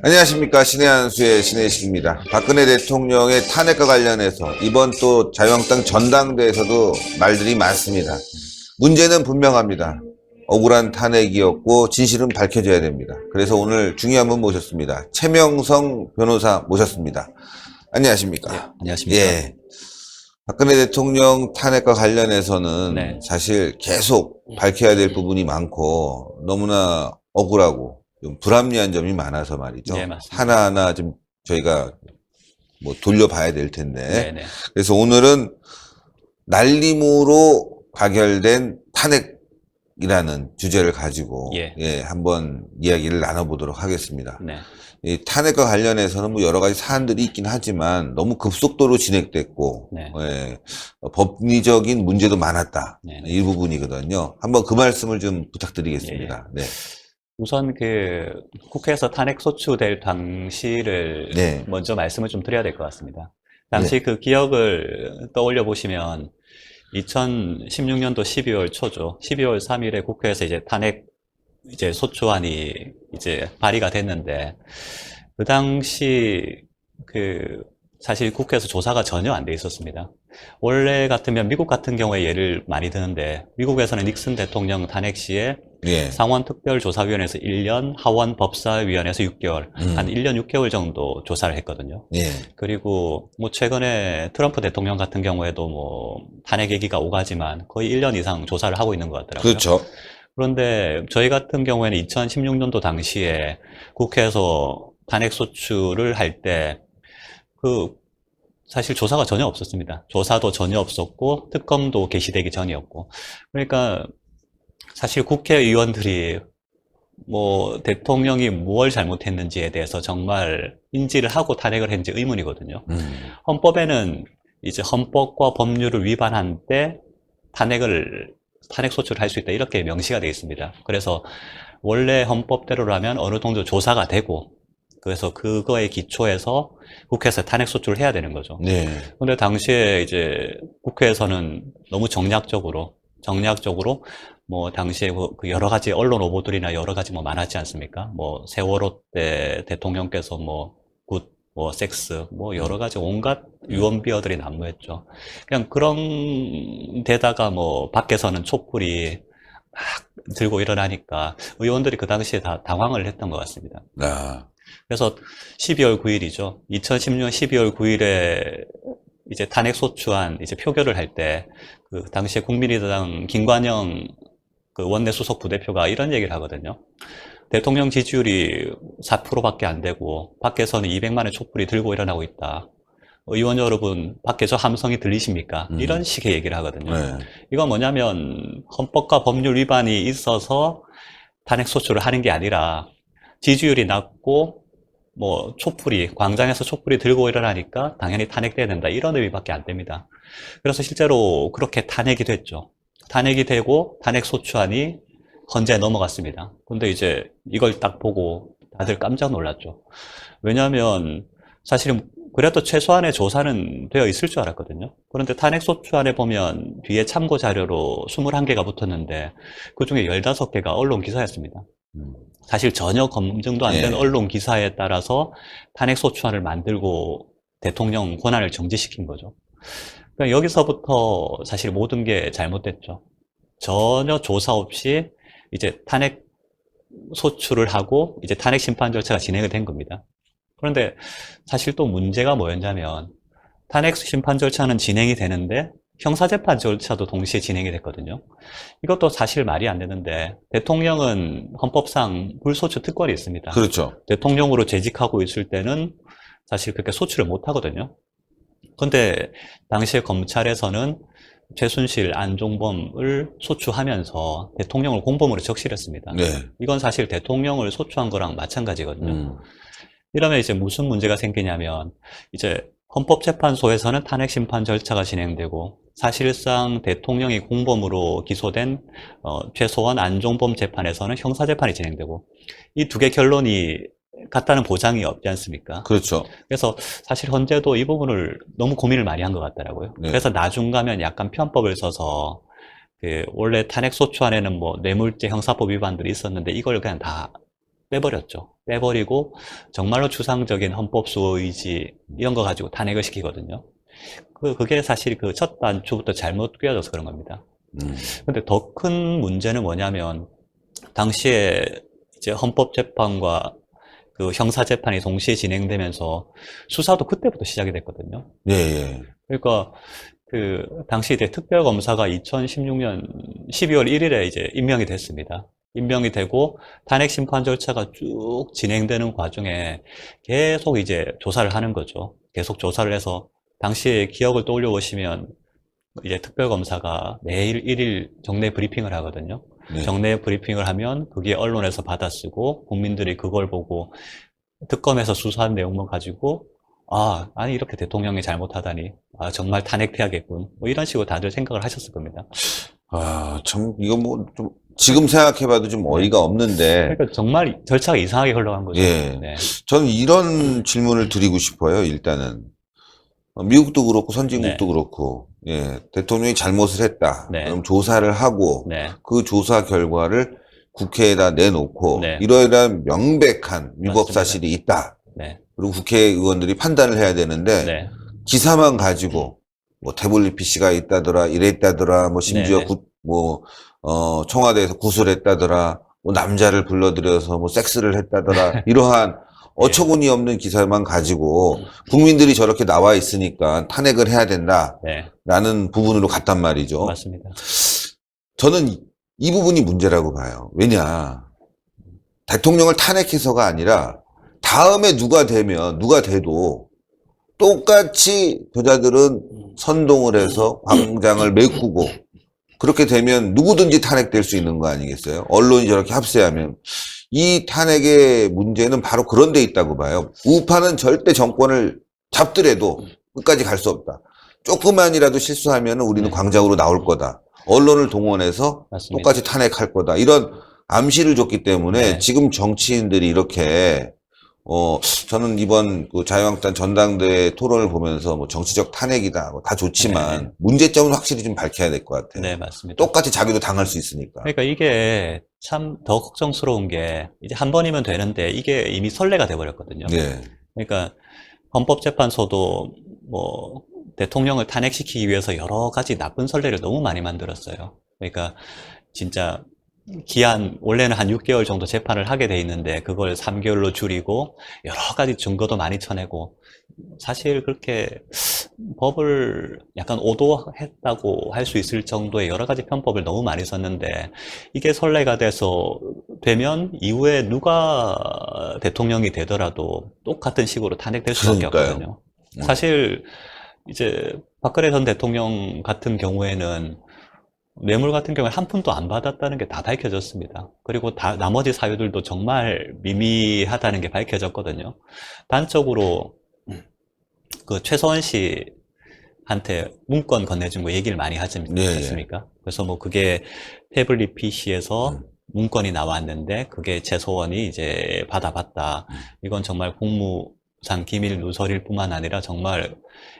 안녕하십니까. 신의 한수의 신의식입니다. 박근혜 대통령의 탄핵과 관련해서 이번 또 자유한국당 전당대회에서도 말들이 많습니다. 문제는 분명합니다. 억울한 탄핵이었고 진실은 밝혀져야 됩니다. 그래서 오늘 중요한 분 모셨습니다. 최명성 변호사 모셨습니다. 안녕하십니까. 네, 안녕하십니까. 예. 박근혜 대통령 탄핵과 관련해서는 네. 사실 계속 밝혀야 될 부분이 많고 너무나 억울하고 좀 불합리한 점이 많아서 말이죠. 네, 맞습니다. 하나하나 좀 저희가 뭐 돌려봐야 될 텐데. 네네. 그래서 오늘은 날림으로 가결된 탄핵이라는 주제를 가지고 예. 한번 이야기를 나눠보도록 하겠습니다. 네. 이 탄핵과 관련해서는 뭐 여러 가지 사안들이 있긴 하지만 너무 급속도로 진행됐고 네. 법리적인 문제도 많았다. 네. 이 부분이거든요. 한번 그 말씀을 좀 부탁드리겠습니다. 네. 우선 국회에서 탄핵 소추될 당시를 네. 먼저 말씀을 좀 드려야 될 것 같습니다. 당시 네. 그 기억을 떠올려 보시면 2016년도 12월 초죠. 12월 3일에 국회에서 이제 탄핵 소추안이 발의가 됐는데, 그 당시 사실 국회에서 조사가 전혀 안 돼 있었습니다. 원래 같으면 미국 같은 경우에 예를 많이 드는데, 미국에서는 닉슨 대통령 탄핵 시에 예. 상원 특별조사위원회에서 1년, 하원 법사위원회에서 6개월, 한 1년 6개월 정도 조사를 했거든요. 예. 그리고 뭐 최근에 트럼프 대통령 같은 경우에도 뭐 탄핵 얘기가 오가지만 거의 1년 이상 조사를 하고 있는 것 같더라고요. 그렇죠. 그런데 저희 같은 경우에는 2016년도 당시에 국회에서 탄핵 소추를 할 때 사실 조사가 전혀 없었습니다. 조사도 전혀 없었고 특검도 개시되기 전이었고, 그러니까 사실 국회의원들이 뭐 대통령이 무엇을 잘못했는지에 대해서 정말 인지를 하고 탄핵을 했는지 의문이거든요. 헌법에는 이제 헌법과 법률을 위반한 때 탄핵 소추를 할 수 있다, 이렇게 명시가 되어 있습니다. 그래서 원래 헌법대로라면 어느 정도 조사가 되고, 그래서 그거에 기초해서 국회에서 탄핵 소추를 해야 되는 거죠. 네. 근데 당시에 국회에서는 너무 정략적으로 뭐 당시에 그 여러 가지 언론 오보들이나 여러 가지 뭐 많았지 않습니까? 뭐 세월호 때 대통령께서 뭐 섹스, 뭐 여러 가지 온갖 유언비어들이 난무했죠. 그냥 그런 데다가 뭐 밖에서는 촛불이 막 들고 일어나니까 의원들이 그 당시에 다 당황을 했던 것 같습니다. 그래서 12월 9일이죠. 2016년 12월 9일에 탄핵 소추안 표결을 할 때, 그 당시에 국민의당 김관영 원내 수석 부대표가 이런 얘기를 하거든요. 대통령 지지율이 4%밖에 안 되고 밖에서는 200만의 촛불이 들고 일어나고 있다. 의원 여러분, 밖에 저 함성이 들리십니까? 이런 식의 얘기를 하거든요. 네. 이건 뭐냐면 헌법과 법률 위반이 있어서 탄핵 소추를 하는 게 아니라 지지율이 낮고 뭐 광장에서 촛불이 들고 일어나니까 당연히 탄핵돼야 된다, 이런 의미밖에 안 됩니다. 그래서 실제로 그렇게 탄핵이 됐죠. 탄핵이 되고 탄핵 소추안이 헌재에 넘어갔습니다. 근데 이걸 딱 보고 다들 깜짝 놀랐죠. 왜냐하면 사실은 그래도 최소한의 조사는 되어 있을 줄 알았거든요. 그런데 탄핵 소추안에 보면 뒤에 참고 자료로 21개가 붙었는데 그중에 15개가 언론 기사였습니다. 사실 전혀 검증도 안 된 언론 기사에 따라서 탄핵 소추안을 만들고 대통령 권한을 정지시킨 거죠. 그러니까 여기서부터 사실 모든 게 잘못됐죠. 전혀 조사 없이 탄핵 소추를 하고 탄핵 심판 절차가 진행이 된 겁니다. 그런데 사실 또 문제가 뭐였냐면, 탄핵 심판 절차는 진행이 되는데 형사재판 절차도 동시에 진행이 됐거든요. 이것도 사실 말이 안 되는데, 대통령은 헌법상 불소추 특권이 있습니다. 그렇죠. 대통령으로 재직하고 있을 때는 사실 그렇게 소추를 못 하거든요. 근데 당시에 검찰에서는 최순실, 안종범을 소추하면서 대통령을 공범으로 적시했습니다. 네. 이건 사실 대통령을 소추한 거랑 마찬가지거든요. 이러면 무슨 문제가 생기냐면, 헌법재판소에서는 탄핵 심판 절차가 진행되고 사실상 대통령이 공범으로 기소된 최소한 안종범 재판에서는 형사재판이 진행되고 이 두 개 결론이 같다는 보장이 없지 않습니까? 그렇죠. 그래서 사실 헌재도 이 부분을 너무 고민을 많이 한 것 같더라고요. 네. 그래서 나중 가면 약간 편법을 써서 원래 탄핵소추 안에는 뭐 뇌물죄 형사법 위반들이 있었는데 이걸 그냥 다 빼버렸죠. 빼버리고 정말로 추상적인 헌법수호 의지 이런 거 가지고 탄핵을 시키거든요. 그게 사실 그 첫 단추부터 잘못 꿰어져서 그런 겁니다. 근데 더 큰 문제는 뭐냐면 당시에 이제 헌법재판과 그 형사재판이 동시에 진행되면서 수사도 그때부터 시작이 됐거든요. 예, 예. 그러니까 그 당시 이제 특별검사가 2016년 12월 1일에 이제 임명이 됐습니다. 임명이 되고 탄핵 심판 절차가 쭉 진행되는 과정에 계속 이제 조사를 하는 거죠. 계속 조사를 해서 당시의 기억을 떠올려 보시면 이제 특별검사가 매일 1일 정례 브리핑을 하거든요. 네. 정례 브리핑을 하면 그게 언론에서 받아쓰고 국민들이 그걸 보고 특검에서 수사한 내용만 가지고 아니 이렇게 대통령이 잘못하다니 정말 탄핵해야겠군 뭐 이런 식으로 다들 생각을 하셨을 겁니다. 참 이거 뭐 좀 지금 생각해봐도 좀 어이가 없는데 그러니까 정말 절차가 이상하게 흘러간 거죠. 예. 네. 저는 이런 질문을 드리고 싶어요. 일단은 미국도 그렇고 선진국도 네. 그렇고 예, 대통령이 잘못을 했다. 네. 그럼 조사를 하고 네. 그 조사 결과를 국회에다 내놓고 네. 이러이러한 명백한 위법 맞습니다. 사실이 있다. 네. 그리고 국회의원들이 판단을 해야 되는데 네. 기사만 가지고 뭐 태블릿 PC가 있다더라, 이랬다더라, 뭐 심지어 네, 네. 청와대에서 구술했다더라, 뭐 남자를 불러들여서 뭐 섹스를 했다더라, 이러한 어처구니 없는 기사만 가지고 국민들이 저렇게 나와 있으니까 탄핵을 해야 된다라는 네. 부분으로 갔단 말이죠. 맞습니다. 저는 이 부분이 문제라고 봐요. 왜냐, 대통령을 탄핵해서가 아니라 다음에 누가 돼도 똑같이 저자들은 선동을 해서 광장을 메꾸고 그렇게 되면 누구든지 탄핵될 수 있는 거 아니겠어요? 언론이 저렇게 합세하면. 이 탄핵의 문제는 바로 그런 데 있다고 봐요. 우파는 절대 정권을 잡더라도 끝까지 갈 수 없다. 조금만이라도 실수하면 우리는 네. 광장으로 나올 거다. 언론을 동원해서 맞습니다. 똑같이 탄핵할 거다. 이런 암시를 줬기 때문에 네. 지금 정치인들이 이렇게 저는 이번 그 자유한국당 전당대회 토론을 보면서 뭐 정치적 탄핵이다, 뭐 다 좋지만 네. 문제점은 확실히 좀 밝혀야 될 것 같아요. 네, 맞습니다. 똑같이 자기도 당할 수 있으니까. 그러니까 이게 참 더 걱정스러운 게 이제 한 번이면 되는데 이게 이미 선례가 돼버렸거든요. 네. 그러니까 헌법재판소도 뭐 대통령을 탄핵시키기 위해서 여러 가지 나쁜 선례를 너무 많이 만들었어요. 그러니까 진짜 기한 원래는 한 6개월 정도 재판을 하게 돼 있는데 그걸 3개월로 줄이고 여러 가지 증거도 많이 쳐내고 사실 그렇게 법을 약간 오도했다고 할 수 있을 정도의 여러 가지 편법을 너무 많이 썼는데 이게 선례가 되면 이후에 누가 대통령이 되더라도 똑같은 식으로 탄핵될 수밖에 그러니까요. 없거든요. 사실 이제 박근혜 전 대통령 같은 경우에는 뇌물 같은 경우에 한 푼도 안 받았다는 게 다 밝혀졌습니다. 그리고 나머지 사유들도 정말 미미하다는 게 밝혀졌거든요. 단적으로 그 최서원 씨한테 문건 건네준 거 얘기를 많이 하지 예, 예. 않습니까? 그래서 뭐 그게 태블릿 PC에서 문건이 나왔는데 그게 최서원이 이제 받아봤다. 이건 정말 공무상 기밀 누설일 뿐만 아니라 정말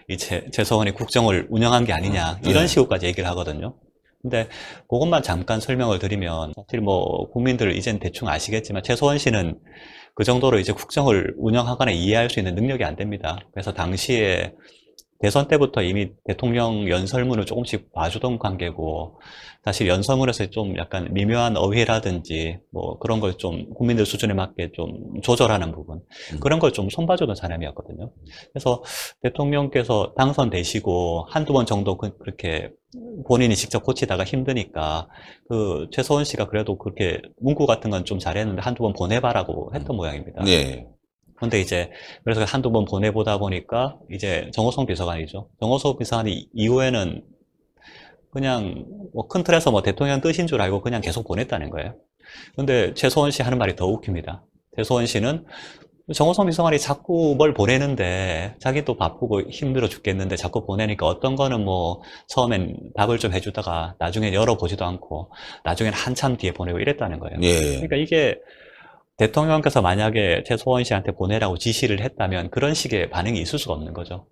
이 최서원이 국정을 운영한 게 아니냐 이런 네. 식으로까지 얘기를 하거든요. 근데 그것만 잠깐 설명을 드리면 사실 뭐 국민들 이젠 대충 아시겠지만 최소원 씨는 그 정도로 이제 국정을 운영하거나 이해할 수 있는 능력이 안 됩니다. 그래서 당시에 대선 때부터 이미 대통령 연설문을 조금씩 봐주던 관계고 사실 연설문에서 좀 약간 미묘한 어휘라든지 뭐 그런 걸 좀 국민들 수준에 맞게 좀 조절하는 부분 그런 걸 좀 손봐주던 사람이었거든요. 그래서 대통령께서 당선되시고 한두 번 정도 그렇게 본인이 직접 고치다가 힘드니까 그 최서원 씨가 그래도 그렇게 문구 같은 건 좀 잘했는데 한두 번 보내봐라고 했던 모양입니다. 네. 근데 이제 그래서 한두 번 보내보다 보니까 이제 정호성 비서관이죠. 정호성 비서관이 이후에는 그냥 뭐 큰 틀에서 뭐 대통령 뜻인 줄 알고 그냥 계속 보냈다는 거예요. 근데 최소원 씨 하는 말이 더 웃깁니다. 최소원 씨는 정호성 비서관이 자꾸 뭘 보내는데 자기도 바쁘고 힘들어 죽겠는데 자꾸 보내니까 어떤 거는 뭐 처음엔 답을 좀 해주다가 나중엔 열어보지도 않고 나중엔 한참 뒤에 보내고 이랬다는 거예요. 예. 그러니까 이게 대통령께서 만약에 최소원 씨한테 보내라고 지시를 했다면 그런 식의 반응이 있을 수가 없는 거죠.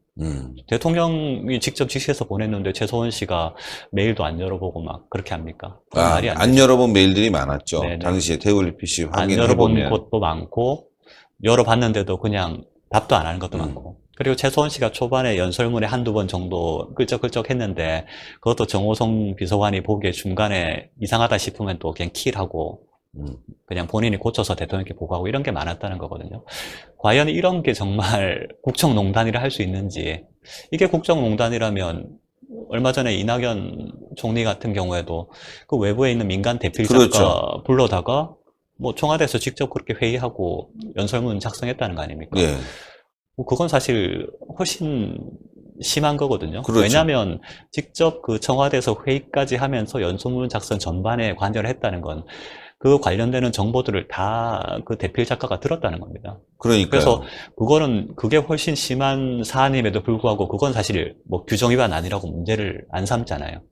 대통령이 직접 지시해서 보냈는데 최소원 씨가 메일도 안 열어보고 막 그렇게 합니까? 그건 말이 안 안 되죠. 열어본 메일들이 많았죠. 네네. 당시에 태블릿 PC 안 열어본 확인해보면. 것도 많고 열어봤는데도 그냥 답도 안 하는 것도 많고. 그리고 최소원 씨가 초반에 연설문에 한두 번 정도 끌적끌적 했는데 그것도 정호성 비서관이 보기에 중간에 이상하다 싶으면 또 그냥 킬하고 그냥 본인이 고쳐서 대통령께 보고하고 이런 게 많았다는 거거든요. 과연 이런 게 정말 국정농단이라 할 수 있는지, 이게 국정농단이라면 얼마 전에 이낙연 총리 같은 경우에도 그 외부에 있는 민간 대필 작가 그렇죠. 불러다가 뭐 청와대에서 직접 그렇게 회의하고 연설문 작성했다는 거 아닙니까? 예. 뭐 그건 사실 훨씬 심한 거거든요. 그렇죠. 왜냐하면 직접 그 청와대에서 회의까지 하면서 연설문 작성 전반에 관여를 했다는 건 그 관련되는 정보들을 다 그 대필 작가가 들었다는 겁니다. 그러니까요. 그래서 그게 훨씬 심한 사안임에도 불구하고 그건 사실 뭐 규정 위반 아니라고 문제를 안 삼잖아요.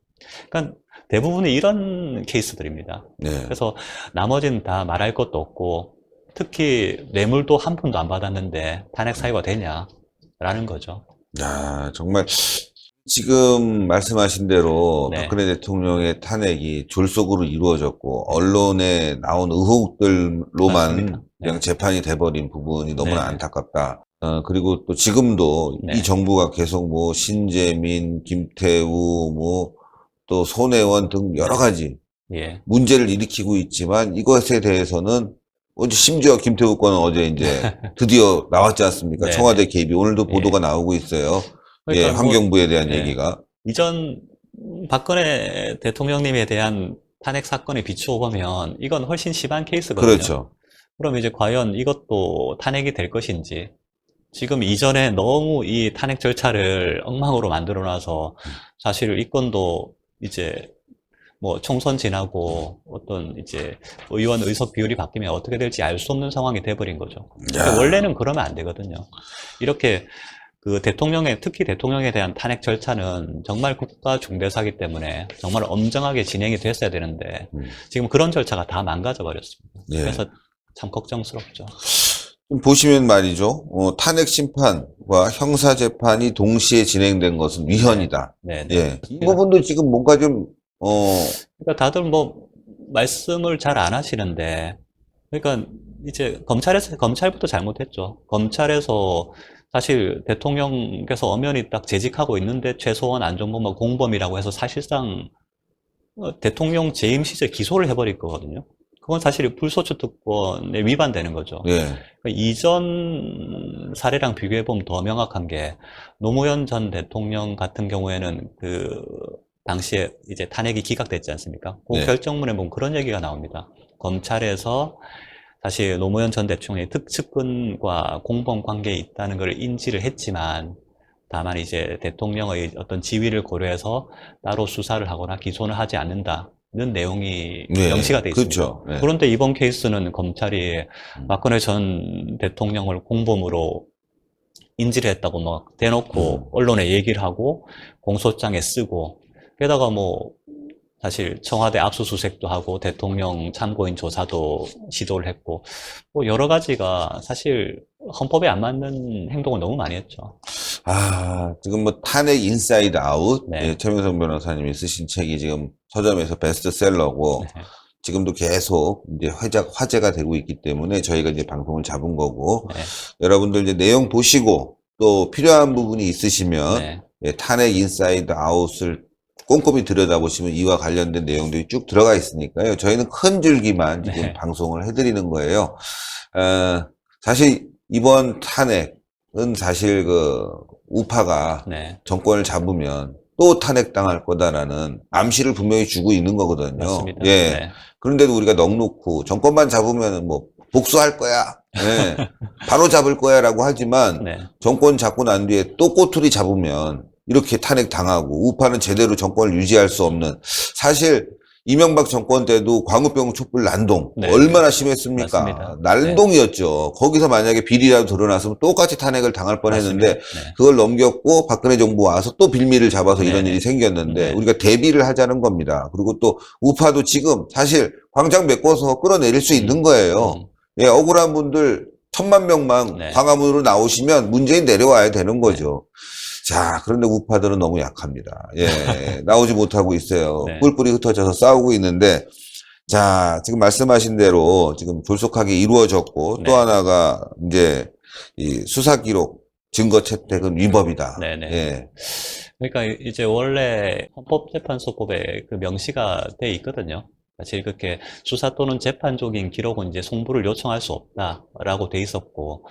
그러니까 대부분이 이런 케이스들입니다. 네. 그래서 나머지는 다 말할 것도 없고 특히 뇌물도 한 푼도 안 받았는데 탄핵 사유가 되냐라는 거죠. 야, 정말 지금 말씀하신 대로 네. 박근혜 대통령의 탄핵이 졸속으로 이루어졌고 언론에 나온 의혹들로만 맞습니다. 그냥 네. 재판이 돼버린 부분이 너무나 네네. 안타깝다. 그리고 또 지금도 네. 이 정부가 계속 뭐 신재민, 김태우, 뭐 또 손혜원 등 여러 가지 예. 문제를 일으키고 있지만 이것에 대해서는 심지어 김태우 건은 어제 이제 드디어 나왔지 않습니까? 네네. 청와대 개입이 오늘도 예. 보도가 나오고 있어요. 그러니까 예, 뭐, 환경부에 대한 네. 얘기가. 이전 박근혜 대통령님에 대한 탄핵 사건에 비추어 보면 이건 훨씬 심한 케이스거든요. 그렇죠. 그럼 이제 과연 이것도 탄핵이 될 것인지, 지금 이전에 너무 이 탄핵 절차를 엉망으로 만들어 놔서 사실 이 건도 이제 뭐 총선 지나고 어떤 이제 의원 의석 비율이 바뀌면 어떻게 될지 알 수 없는 상황이 돼버린 거죠. 야. 원래는 그러면 안 되거든요. 이렇게 그 특히 대통령에 대한 탄핵 절차는 정말 국가 중대사기 때문에 정말 엄정하게 진행이 됐어야 되는데 지금 그런 절차가 다 망가져 버렸습니다. 예. 그래서 참 걱정스럽죠. 보시면 말이죠. 탄핵 심판과 형사 재판이 동시에 진행된 것은 위헌이다. 네, 예. 이 부분도 지금 뭔가 좀 그러니까 다들 뭐 말씀을 잘 안 하시는데, 그러니까 이제 검찰부터 잘못했죠. 검찰에서 사실 대통령께서 엄연히 딱 재직하고 있는데 최소한 안종범은 공범이라고 해서 사실상 대통령 재임 시절 기소를 해버릴 거거든요. 그건 사실 불소추 특권에 위반되는 거죠. 예. 그러니까 이전 사례랑 비교해보면 더 명확한 게 노무현 전 대통령 같은 경우에는 그 당시에 이제 탄핵이 기각됐지 않습니까? 그 네. 결정문에 보면 그런 얘기가 나옵니다. 검찰에서 사실 노무현 전 대통령이 특측근과 공범 관계에 있다는 걸 인지를 했지만 다만 이제 대통령의 어떤 지위를 고려해서 따로 수사를 하거나 기소는 하지 않는다는 내용이 네. 명시가 돼 있습니다. 그렇죠. 네. 그런데 이번 케이스는 검찰이 박근혜 전 대통령을 공범으로 인지를 했다고 막 대놓고 언론에 얘기를 하고 공소장에 쓰고, 게다가 뭐 사실 청와대 압수수색도 하고 대통령 참고인 조사도 시도를 했고 뭐 여러 가지가 사실 헌법에 안 맞는 행동을 너무 많이 했죠. 지금 뭐 탄핵 인사이드 아웃, 네. 예, 최명선 변호사님이 쓰신 책이 지금 서점에서 베스트셀러고 네. 지금도 계속 이제 화제가 되고 있기 때문에 저희가 이제 방송을 잡은 거고 네. 여러분들 이제 내용 보시고 또 필요한 부분이 있으시면 네. 예, 탄핵 인사이드 아웃을 꼼꼼히 들여다보시면 이와 관련된 내용들이 쭉 들어가 있으니까요. 저희는 큰 줄기만 지금 네. 방송을 해드리는 거예요. 사실 이번 탄핵은 사실 그 우파가 네. 정권을 잡으면 또 탄핵당할 거다라는 암시를 분명히 주고 있는 거거든요. 맞습니다. 예. 네. 그런데도 우리가 넋놓고 정권만 잡으면 뭐 복수할 거야. 예. 바로 잡을 거야라고 하지만 네. 정권 잡고 난 뒤에 또 꼬투리 잡으면 이렇게 탄핵 당하고 우파는 제대로 정권을 유지할 수 없는, 사실 이명박 정권 때도 광우병 촛불 난동 네. 얼마나 심했습니까? 맞습니다. 난동이었죠. 거기서 만약에 비리라도 드러났으면 똑같이 탄핵을 당할 뻔했는데 맞습니다. 네. 그걸 넘겼고 박근혜 정부 와서 또 빌미를 잡아서 이런 네. 일이 생겼는데 네. 우리가 대비를 하자는 겁니다. 그리고 또 우파도 지금 사실 광장 메꿔서 끌어내릴 수 있는 거예요. 예, 억울한 분들 1000만 명만 네. 광화문으로 나오시면 문재인 내려와야 되는 거죠. 자, 그런데 우파들은 너무 약합니다. 예, 나오지 못하고 있어요. 네. 뿔뿔이 흩어져서 싸우고 있는데, 자, 지금 말씀하신 대로 지금 졸속하게 이루어졌고, 네. 또 하나가 이제 이 수사 기록 증거 채택은 위법이다. 네네. 예, 그러니까 이제 원래 헌법재판소법에 그 명시가 돼 있거든요. 사실 그렇게 수사 또는 재판적인 기록은 이제 송부를 요청할 수 없다라고 돼 있었고,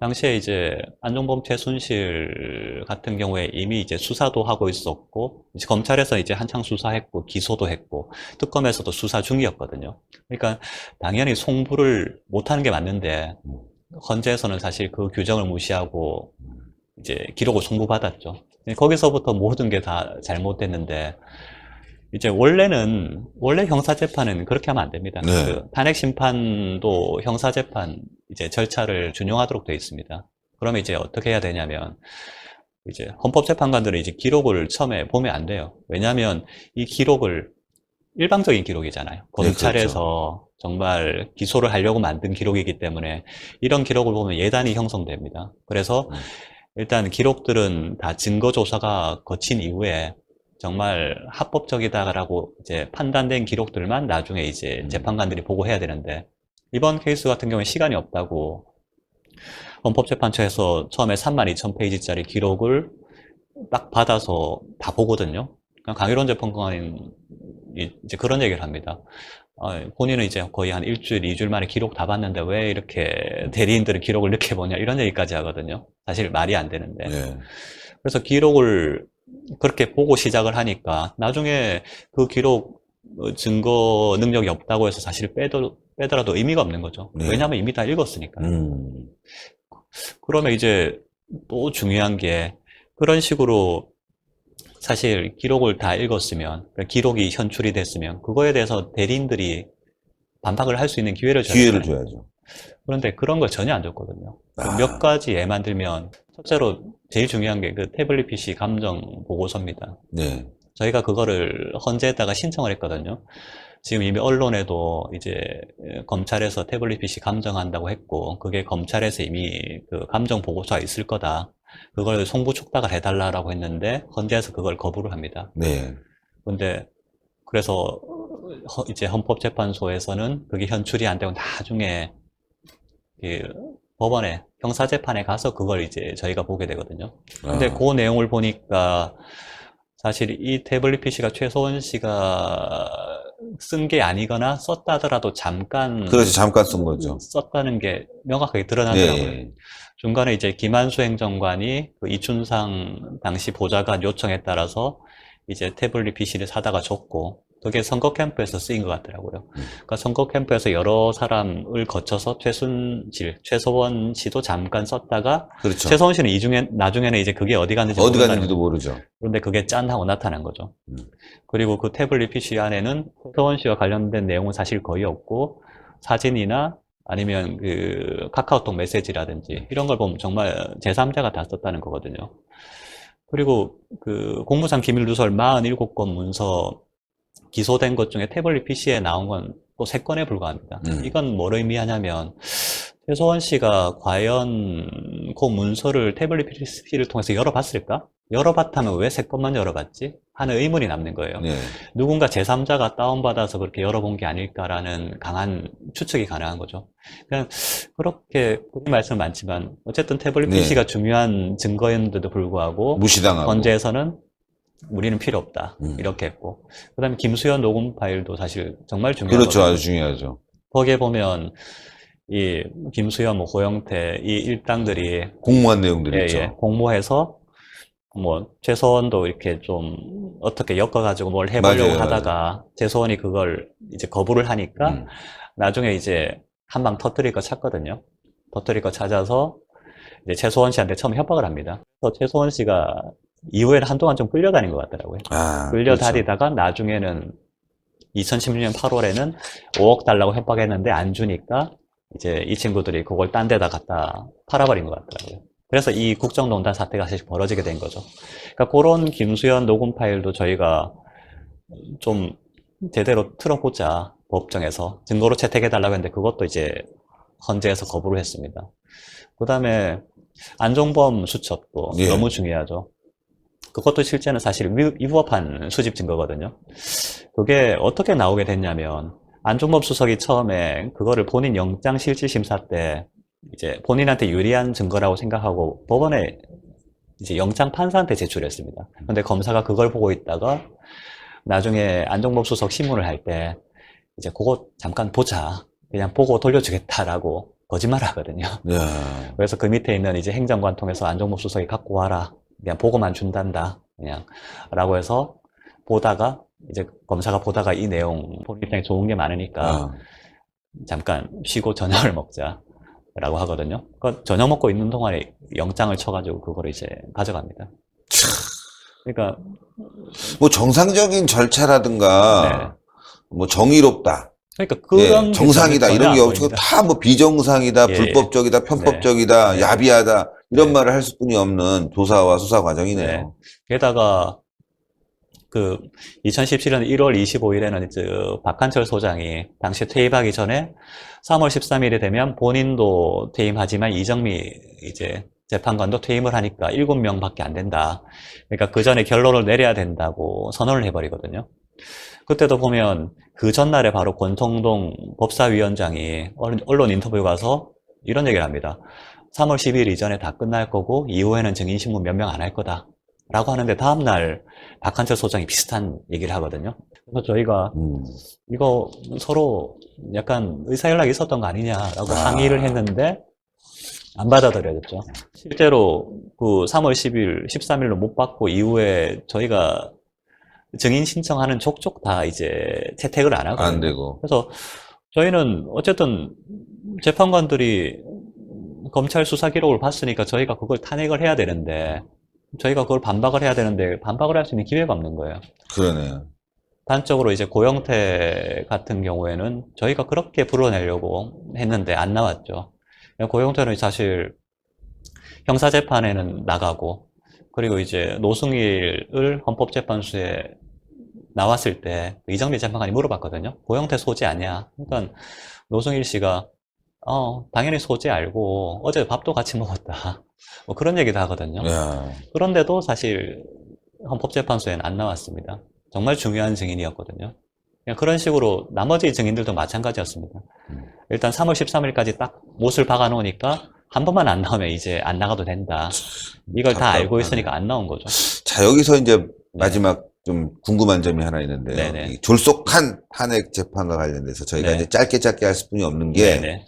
당시에 이제 안종범 최순실 같은 경우에 이미 이제 수사도 하고 있었고, 이제 검찰에서 이제 한창 수사했고, 기소도 했고, 특검에서도 수사 중이었거든요. 그러니까 당연히 송부를 못하는 게 맞는데, 헌재에서는 사실 그 규정을 무시하고 이제 기록을 송부받았죠. 거기서부터 모든 게 다 잘못됐는데, 이제 원래 형사재판은 그렇게 하면 안 됩니다. 네. 그 탄핵 심판도 형사재판 이제 절차를 준용하도록 되어 있습니다. 그러면 이제 어떻게 해야 되냐면, 이제 헌법재판관들은 이제 기록을 처음에 보면 안 돼요. 왜냐하면 이 기록을 일방적인 기록이잖아요. 검찰에서 정말 기소를 하려고 만든 기록이기 때문에 이런 기록을 보면 예단이 형성됩니다. 그래서 일단 기록들은 다 증거조사가 거친 이후에 정말 합법적이다라고 이제 판단된 기록들만 나중에 이제 재판관들이 보고해야 되는데, 이번 케이스 같은 경우에 시간이 없다고 헌법재판소에서 처음에 32,000페이지짜리 기록을 딱 받아서 다 보거든요. 강일원 재판관이 이제 그런 얘기를 합니다. 본인은 이제 거의 한 일주일, 2주일 만에 기록 다 봤는데 왜 이렇게 대리인들은 기록을 늦게 보냐, 이런 얘기까지 하거든요. 사실 말이 안 되는데. 예. 그래서 기록을 그렇게 보고 시작을 하니까 나중에 그 기록 증거 능력이 없다고 해서 사실 빼더라도 의미가 없는 거죠. 네. 왜냐하면 이미 다 읽었으니까요. 그러면 이제 또 중요한 게, 그런 식으로 사실 기록을 다 읽었으면, 기록이 현출이 됐으면 그거에 대해서 대리인들이 반박을 할 수 있는 기회를 기회를 줘야 줘야죠. 그런데 그런 걸 전혀 안 줬거든요. 아. 몇 가지 예만 들면, 첫째로 제일 중요한 게 그 태블릿 PC 감정 보고서입니다. 네. 저희가 그거를 헌재에다가 신청을 했거든요. 지금 이미 언론에도 이제 검찰에서 태블릿 PC 감정한다고 했고, 그게 검찰에서 이미 그 감정 보고서가 있을 거다. 그걸 송부 촉탁을 해달라고 했는데 헌재에서 그걸 거부를 합니다. 네. 근데 그래서 이제 헌법재판소에서는 그게 현출이 안 되고 나중에 그 법원에 형사재판에 가서 그걸 이제 저희가 보게 되거든요. 근데 아. 그 내용을 보니까 사실 이 태블릿 PC가 최소원 씨가 쓴 게 아니거나 썼다 하더라도 잠깐 그렇지, 잠깐 쓴 거죠. 썼다는 게 명확하게 드러나더라고요. 네. 중간에 이제 김한수 행정관이 그 이춘상 당시 보좌관 요청에 따라서 이제 태블릿 PC를 사다가 줬고, 그게 선거 캠프에서 쓰인 것 같더라고요. 그러니까 선거 캠프에서 여러 사람을 거쳐서 최서원 씨도 잠깐 썼다가, 그렇죠. 최서원 씨는 나중에는 이제 그게 어디 갔는지 어디 모른다는 갔는지도 거죠. 모르죠. 그런데 그게 짠 하고 나타난 거죠. 그리고 그 태블릿 PC 안에는 최서원 씨와 관련된 내용은 사실 거의 없고, 사진이나 아니면 그 카카오톡 메시지라든지 이런 걸 보면 정말 제3자가 다 썼다는 거거든요. 그리고 그 공무상 기밀 누설 47건 문서 기소된 것 중에 태블릿 PC에 나온 건 또 3건에 불과합니다. 이건 뭘 의미하냐면, 최소원 씨가 과연 그 문서를 태블릿 PC를 통해서 열어봤을까? 열어봤다면 왜 3건만 열어봤지? 하는 의문이 남는 거예요. 네. 누군가 제3자가 다운받아서 그렇게 열어본 게 아닐까라는 강한 추측이 가능한 거죠. 그냥 그렇게 말씀 많지만 어쨌든 태블릿 네. PC가 중요한 증거였는데도 불구하고 무시당하고. 헌재에서는 우리는 필요 없다 이렇게 했고, 그 다음에 김수현 녹음 파일도 사실 정말 중요하거든요. 그렇죠. 아주 중요하죠. 거기에 보면 이 김수현, 뭐 고영태 이 일당들이 공모한 내용들 예, 있죠. 예, 공모해서 뭐 최소원도 이렇게 좀 어떻게 엮어가지고 뭘 해보려고 맞아요, 하다가 최소원이 그걸 이제 거부를 하니까 나중에 이제 한 방 터뜨릴 거 찾거든요. 터뜨릴 거 찾아서 이제 최소원 씨한테 처음 협박을 합니다. 그래서 최소원 씨가 이후에는 한동안 좀 끌려다닌 것 같더라고요. 아, 끌려다니다가 나중에는 2016년 8월에는 5억 달라고 협박했는데 안 주니까 이제 이 친구들이 그걸 딴 데다 갖다 팔아버린 것 같더라고요. 그래서 이 국정농단 사태가 사실 벌어지게 된 거죠. 그러니까 그런 김수현 녹음 파일도 저희가 좀 제대로 틀어보자, 법정에서 증거로 채택해달라고 했는데 그것도 이제 헌재에서 거부를 했습니다. 그 다음에 안종범 수첩도 예. 너무 중요하죠. 그것도 실제는 사실 위법한 수집 증거거든요. 그게 어떻게 나오게 됐냐면 안종범 수석이 처음에 그거를 본인 영장실질심사 때 이제 본인한테 유리한 증거라고 생각하고 법원에 이제 영장 판사한테 제출했습니다. 근데 검사가 그걸 보고 있다가 나중에 안종범 수석 신문을 할 때 이제 그거 잠깐 보자. 그냥 보고 돌려주겠다라고 거짓말을 하거든요. 야. 그래서 그 밑에 있는 이제 행정관 통해서 안종범 수석이 갖고 와라. 그냥 보고만 준단다. 그냥 라고 해서 보다가 이제 검사가 보다가 이 내용 본인 입장에 좋은 게 많으니까 잠깐 쉬고 저녁을 먹자. 라고 하거든요. 그 저녁 먹고 있는 동안에 영장을 쳐가지고 그거를 이제 가져갑니다. 그러니까 뭐 정상적인 절차라든가 뭐 정의롭다. 그러니까 그런 예, 정상이다 전혀 이런 게 안 없고 보입니다. 다 뭐 비정상이다, 예, 불법적이다, 편법적이다, 네. 야비하다 이런 네. 말을 할 수뿐이 없는 조사와 수사 과정이네요. 네. 게다가 그 2017년 1월 25일에는 이제 박한철 소장이 당시 퇴임하기 전에 3월 13일이 되면 본인도 퇴임하지만 이정미 이제 재판관도 퇴임을 하니까 7명밖에 안 된다. 그러니까 그 전에 결론을 내려야 된다고 선언을 해버리거든요. 그때도 보면 그 전날에 바로 권성동 법사위원장이 언론 인터뷰 가서 이런 얘기를 합니다. 3월 10일 이전에 다 끝날 거고 이후에는 증인신문 몇 명 안 할 거다. 라고 하는데 다음날 박한철 소장이 비슷한 얘기를 하거든요. 그래서 저희가 이거 서로 약간 의사연락이 있었던 거 아니냐라고 항의를 했는데 안 받아들여졌죠. 실제로 그 3월 10일, 13일로 못 받고 이후에 저희가 증인 신청하는 족족 다 이제 채택을 안 하거든요. 안 되고. 그래서 저희는 어쨌든 재판관들이 검찰 수사 기록을 봤으니까 저희가 그걸 탄핵을 해야 되는데 저희가 그걸 반박을 해야 되는데 반박을 할 수 있는 기회가 없는 거예요. 그러네요. 단적으로 이제 고영태 같은 경우에는 저희가 그렇게 불러내려고 했는데 안 나왔죠. 고영태는 사실 형사재판에는 나가고 그리고 이제 노승일을 헌법재판소에 나왔을 때 이정미 재판관이 물어봤거든요. 고영태 소재 아니야? 그러니까 노승일 씨가 당연히 소재 알고 어제 밥도 같이 먹었다. 뭐 그런 얘기도 하거든요. 야. 그런데도 사실 헌법재판소에는 안 나왔습니다. 정말 중요한 증인이었거든요. 그냥 그런 식으로 나머지 증인들도 마찬가지였습니다. 일단 3월 13일까지 딱 못을 박아놓으니까 한 번만 안 나오면 이제 안 나가도 된다. 이걸 다 알고 있으니까 안 나온 거죠. 자, 여기서 이제 마지막 좀 궁금한 점이 하나 있는데요. 네네. 이 졸속한 탄핵 재판과 관련돼서 저희가 네. 이제 짧게 할 수뿐이 없는 게 네네.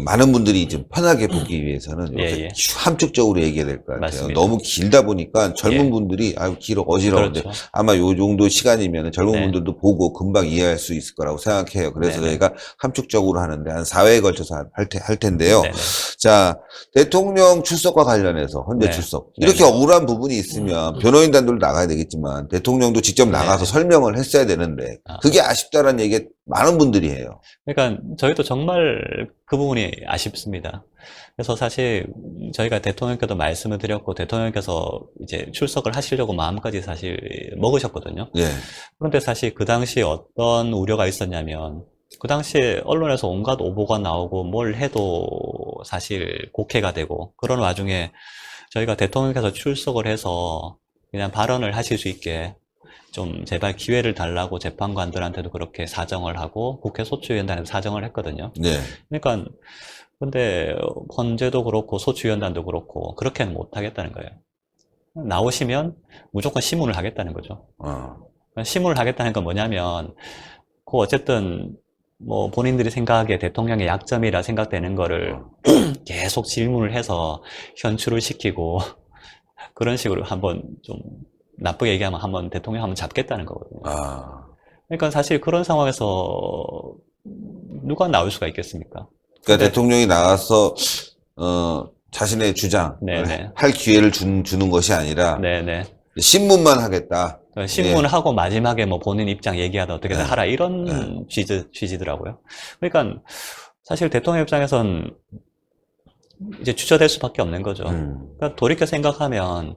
많은 분들이 좀 편하게 보기 위해서는 이렇게 예. 함축적으로 얘기해야 될 것 같아요. 맞습니다. 너무 길다 보니까 젊은 예. 분들이 아유 길어 어지러운데 그렇죠. 아마 요 정도 시간이면 젊은 네. 분들도 보고 금방 이해할 수 있을 거라고 생각해요. 그래서 네네. 저희가 함축적으로 하는데 한 4회에 걸쳐서 할 텐데요. 네네. 자, 대통령 출석과 관련해서 헌재 네. 출석 네네. 이렇게 억울한 부분이 있으면 변호인단들도 나가야 되겠지만 대통령도 직접 나가서 네네. 설명을 했어야 되는데 그게 아쉽다는 얘기 많은 분들이 해요. 그러니까 저희도 정말 그 부분이 아쉽습니다. 그래서 사실 저희가 대통령께도 말씀을 드렸고 대통령께서 이제 출석을 하시려고 마음까지 사실 먹으셨거든요. 예. 그런데 사실 그 당시에 어떤 우려가 있었냐면 그 당시에 언론에서 온갖 오보가 나오고 뭘 해도 사실 곡해가 되고 그런 와중에 저희가 대통령께서 출석을 해서 그냥 발언을 하실 수 있게 좀 제발 기회를 달라고 재판관들한테도 그렇게 사정을 하고 국회 소추위원단에도 사정을 했거든요. 네. 그러니까 근데 헌재도 그렇고 소추위원단도 그렇고 그렇게는 못 하겠다는 거예요. 나오시면 무조건 심문을 하겠다는 거죠. 심문을 하겠다는 건 뭐냐면 그 어쨌든 뭐 본인들이 생각하기에 대통령의 약점이라 생각되는 거를 계속 질문을 해서 현출을 시키고 그런 식으로 한번 좀 나쁘게 얘기하면 한번 대통령 한번 잡겠다는 거거든요. 그러니까 사실 그런 상황에서 누가 나올 수가 있겠습니까? 그러니까 대통령이 나와서 자신의 주장 네네. 할 기회를 주는 것이 아니라 네네. 신문만 하겠다. 신문을 하고 마지막에 뭐 본인 입장 얘기하다 어떻게든 네. 하라 이런 취지더라고요. 그러니까 사실 대통령 입장에선 이제 주저될 수밖에 없는 거죠. 그러니까 돌이켜 생각하면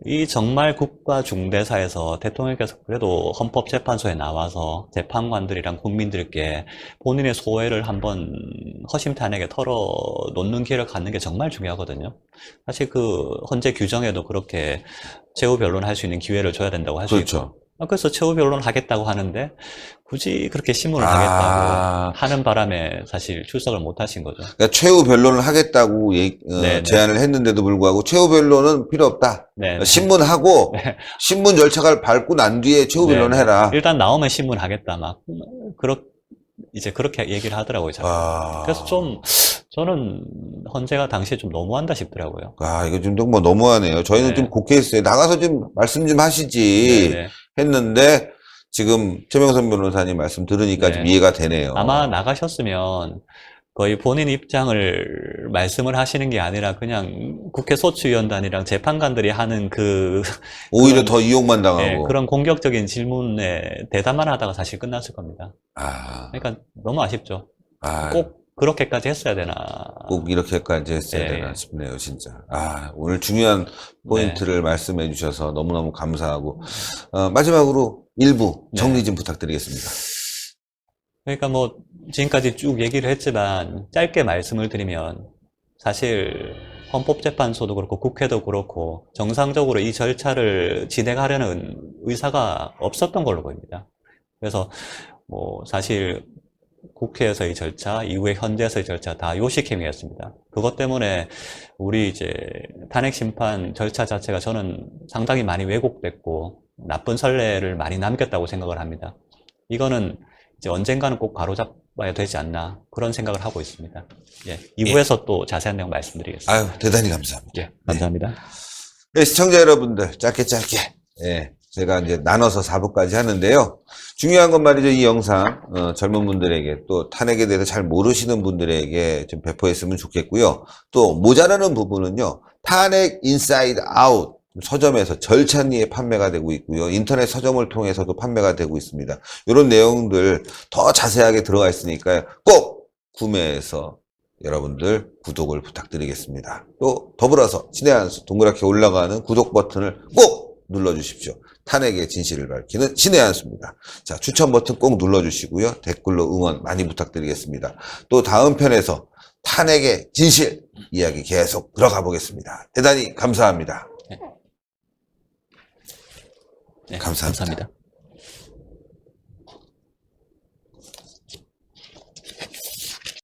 이 정말 국가 중대사에서 대통령께서 그래도 헌법재판소에 나와서 재판관들이랑 국민들께 본인의 소회를 한번 허심탄회하게 털어놓는 기회를 갖는 게 정말 중요하거든요. 사실 그 헌재 규정에도 그렇게 최후 변론을 할 수 있는 기회를 줘야 된다고 할 수 그렇죠. 있고, 그래서 최후 변론을 하겠다고 하는데 굳이 그렇게 신문을 아. 하겠다고 하는 바람에 사실 출석을 못 하신 거죠. 그러니까 최후 변론을 하겠다고 네. 제안을 했는데도 불구하고 최후 변론은 필요 없다. 네. 신문하고 네. 신문 절차를 밟고 난 뒤에 최후 네, 변론을 네. 해라. 일단 나오면 신문하겠다 막 이제 그렇게 얘기를 하더라고요. 자꾸. 그래서 좀 저는 헌재가 당시에 좀 너무한다 싶더라고요. 이거 좀 뭐 너무하네요. 저희는 네. 좀 곡해했어요. 나가서 좀 말씀 좀 하시지 네네. 했는데 지금 최명선 변호사님 말씀 들으니까 네. 좀 이해가 되네요. 아마 나가셨으면 거의 본인 입장을 말씀을 하시는 게 아니라 그냥 국회 소추위원단이랑 재판관들이 하는 오히려 그런- 더 이용만 당하고. 네, 그런 공격적인 질문에 대답만 하다가 사실 끝났을 겁니다. 그러니까 너무 아쉽죠. 꼭 그렇게까지 했어야 되나. 꼭 이렇게까지 했어야 네. 되나 싶네요, 진짜. 오늘 중요한 포인트를 말씀해 주셔서 너무너무 감사하고, 마지막으로 일부 정리 좀 부탁드리겠습니다. 그러니까 뭐 지금까지 쭉 얘기를 했지만 짧게 말씀을 드리면 사실 헌법재판소도 그렇고 국회도 그렇고 정상적으로 이 절차를 진행하려는 의사가 없었던 걸로 보입니다. 그래서 뭐 사실 국회에서의 절차, 이후에 헌재에서의 절차 다 요식행위였습니다. 그것 때문에 우리 이제 탄핵심판 절차 자체가 저는 상당히 많이 왜곡됐고 나쁜 선례를 많이 남겼다고 생각을 합니다. 이거는 이제 언젠가는 꼭 바로잡아야 되지 않나 그런 생각을 하고 있습니다. 2부에서 또 자세한 내용 말씀드리겠습니다. 대단히 감사합니다. 감사합니다. 네, 시청자 여러분들, 짧게, 제가 이제 나눠서 4부까지 하는데요. 중요한 건 말이죠. 이 영상, 젊은 분들에게 또 탄핵에 대해서 잘 모르시는 분들에게 좀 배포했으면 좋겠고요. 또 모자라는 부분은요. 탄핵 인사이드 아웃. 서점에서 절찬리에 판매가 되고 있고요. 인터넷 서점을 통해서도 판매가 되고 있습니다. 이런 내용들 더 자세하게 들어가 있으니까요. 꼭 구매해서 여러분들 구독을 부탁드리겠습니다. 또 더불어서 신의 한수 동그랗게 올라가는 구독 버튼을 꼭 눌러주십시오. 탄핵의 진실을 밝히는 신의 한수입니다. 자, 추천 버튼 꼭 눌러주시고요. 댓글로 응원 많이 부탁드리겠습니다. 또 다음 편에서 탄핵의 진실 이야기 계속 들어가 보겠습니다. 대단히 감사합니다. 네, 감사합니다. 감사합니다.